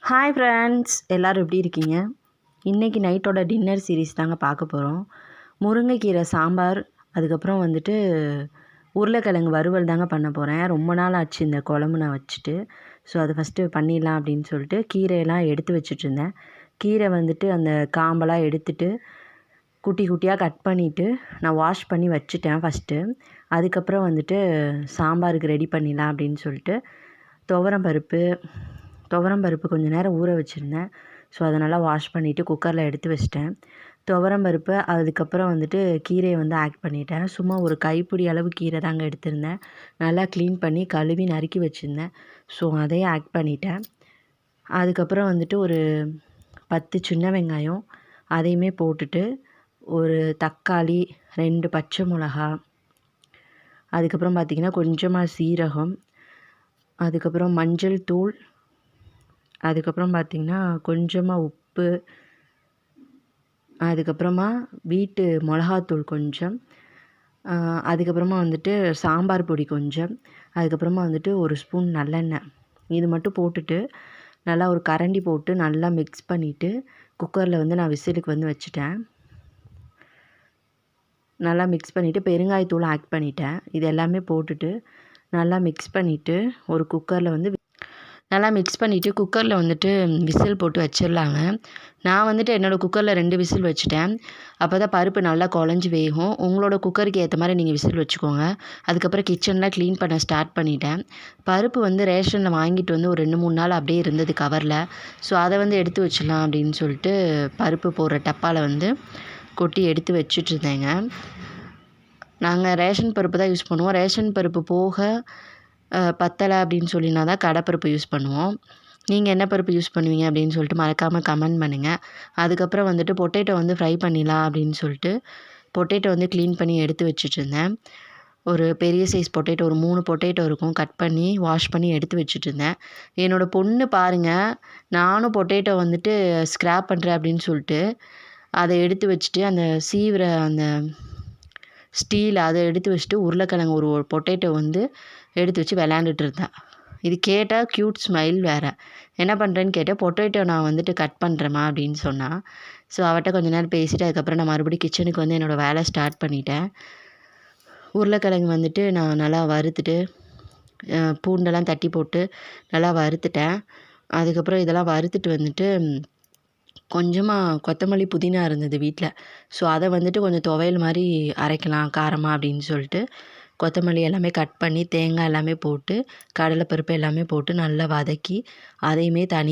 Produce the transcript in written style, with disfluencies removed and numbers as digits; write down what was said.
Hi friends, எல்லோரும் எப்படி இருக்கீங்க? இன்றைக்கி நைட்டோட டின்னர் சீரீஸ் தாங்க பார்க்க போகிறோம். முருங்கைக்கீரை சாம்பார், அதுக்கப்புறம் வந்துட்டு உருளைக்கிழங்கு வறுவல் தாங்க பண்ண போகிறேன். ரொம்ப நாள் ஆச்சு இந்த குழம்பு நான் வச்சுட்டு. ஸோ அதை ஃபஸ்ட்டு பண்ணிடலாம் அப்படின்னு சொல்லிட்டு கீரையெல்லாம் எடுத்து வச்சுட்ருந்தேன். கீரை வந்துட்டு அந்த காம்பெல்லாம் எடுத்துட்டு குட்டி குட்டியாக கட் பண்ணிவிட்டு நான் வாஷ் பண்ணி வச்சுட்டேன் ஃபஸ்ட்டு. அதுக்கப்புறம் வந்துட்டு சாம்பாருக்கு ரெடி பண்ணிடலாம் அப்படின்னு சொல்லிட்டு துவரம்பருப்பு கொஞ்சம் நேரம் ஊற வச்சுருந்தேன். ஸோ அதை நல்லா வாஷ் பண்ணிவிட்டு குக்கரில் எடுத்து வச்சிட்டேன். துவரம்பருப்பு அதுக்கப்புறம் வந்துட்டு கீரையை வந்து ஆட் பண்ணிட்டேன். சும்மா ஒரு கைப்பிடி அளவு கீரை தாங்க எடுத்திருந்தேன். நல்லா க்ளீன் பண்ணி கழுவி நறுக்கி வச்சுருந்தேன். ஸோ அதையும் ஆட் பண்ணிட்டேன். அதுக்கப்புறம் வந்துட்டு ஒரு 10 சின்ன வெங்காயம் அதையுமே போட்டுட்டு, ஒரு தக்காளி, 2 பச்சை மிளகா, அதுக்கப்புறம் பார்த்திங்கன்னா கொஞ்சமாக சீரகம், அதுக்கப்புறம் மஞ்சள் தூள், அதுக்கப்புறம் பார்த்திங்கன்னா கொஞ்சமாக உப்பு, அதுக்கப்புறமா வீட்டு மிளகாத்தூள் கொஞ்சம், அதுக்கப்புறமா வந்துட்டு சாம்பார் பொடி கொஞ்சம், அதுக்கப்புறமா வந்துட்டு ஒரு ஸ்பூன் நல்லெண்ணெய். இது மட்டும் போட்டுட்டு நல்லா ஒரு கரண்டி போட்டு நல்லா மிக்ஸ் பண்ணிவிட்டு குக்கரில் வந்து நான் விசிலுக்கு வந்து வச்சுட்டேன். நல்லா மிக்ஸ் பண்ணிவிட்டு பெருங்காயத்தூள் ஆட் பண்ணிட்டேன். இது எல்லாமே போட்டுட்டு நல்லா மிக்ஸ் பண்ணிவிட்டு ஒரு குக்கரில் வந்து நல்லா மிக்ஸ் பண்ணிவிட்டு குக்கரில் வந்துட்டு விசில் போட்டு வச்சிடலாங்க. நான் வந்துட்டு என்னோடய குக்கரில் 2 விசில் வச்சுட்டேன். அப்போ தான் பருப்பு நல்லா குழஞ்சி வேகும். உங்களோட குக்கருக்கு ஏற்ற மாதிரி நீங்கள் விசில் வச்சுக்கோங்க. அதுக்கப்புறம் கிச்சன்லாம் க்ளீன் பண்ண ஸ்டார்ட் பண்ணிட்டேன். பருப்பு வந்து ரேஷனில் வாங்கிட்டு வந்து ஒரு 2-3 நாள் அப்படியே இருந்தது கவரில். ஸோ அதை வந்து எடுத்து வச்சிடலாம் அப்படின்னு சொல்லிட்டு பருப்பு போடுற டப்பாவில் வந்து கொட்டி எடுத்து வச்சுட்ருந்தேங்க. நாங்கள் ரேஷன் பருப்பு தான் யூஸ் பண்ணுவோம். ரேஷன் பருப்பு போக பத்தலை அப்படின்னு சொல்லினா தான் கடைப்பருப்பு யூஸ் பண்ணுவோம். நீங்கள் என்ன பருப்பு யூஸ் பண்ணுவீங்க அப்படின்னு சொல்லிட்டு மறக்காமல் கமெண்ட் பண்ணுங்கள். அதுக்கப்புறம் வந்துட்டு பொட்டேட்டோ வந்து ஃப்ரை பண்ணிடலாம் அப்படின்னு சொல்லிட்டு பொட்டேட்டோ வந்து க்ளீன் பண்ணி எடுத்து வச்சுட்ருந்தேன். ஒரு பெரிய சைஸ் பொட்டேட்டோ, ஒரு 3 பொட்டேட்டோ இருக்கும், கட் பண்ணி வாஷ் பண்ணி எடுத்து வச்சுட்ருந்தேன். என்னோடய பொண்ணு பாருங்கள், நானும் பொட்டேட்டோ வந்துட்டு ஸ்க்ராப் பண்ணுறேன் அப்படின்னு சொல்லிட்டு அதை எடுத்து வச்சுட்டு அந்த சீவுற அந்த ஸ்டீல் அதை எடுத்து வச்சுட்டு உருளைக்கிழங்கு ஒரு பொட்டேட்டோ வந்து எடுத்து வச்சு விளையாண்டுட்டு இருந்தேன். இது கேட்டால் க்யூட் ஸ்மைல் வேறு. என்ன பண்ணுறேன்னு கேட்டால் பொட்டேட்டோ நான் வந்துட்டு கட் பண்ணுறேம்மா அப்படின்னு சொன்னான். ஸோ அவட்ட கொஞ்ச நேரம் பேசிவிட்டு அதுக்கப்புறம் நான் மறுபடியும் கிச்சனுக்கு வந்து என்னோடய வேலை ஸ்டார்ட் பண்ணிட்டேன். உருளைக்கிழங்கு வந்துட்டு நான் நல்லா வறுத்துட்டு பூண்டெல்லாம் தட்டி போட்டு நல்லா வறுத்துட்டேன். அதுக்கப்புறம் இதெல்லாம் வறுத்துட்டு வந்துட்டு கொஞ்சமாக கொத்தமல்லி, புதினா இருந்தது வீட்டில். ஸோ அதை வந்துட்டு கொஞ்சம் துவையல் மாதிரி அரைக்கலாம் காரமாக அப்படின்னு சொல்லிட்டு கொத்தமல்லி எல்லாமே கட் பண்ணி தேங்காய் எல்லாமே போட்டு கடலைப்பருப்பு எல்லாமே போட்டு நல்லா வதக்கி அதையுமே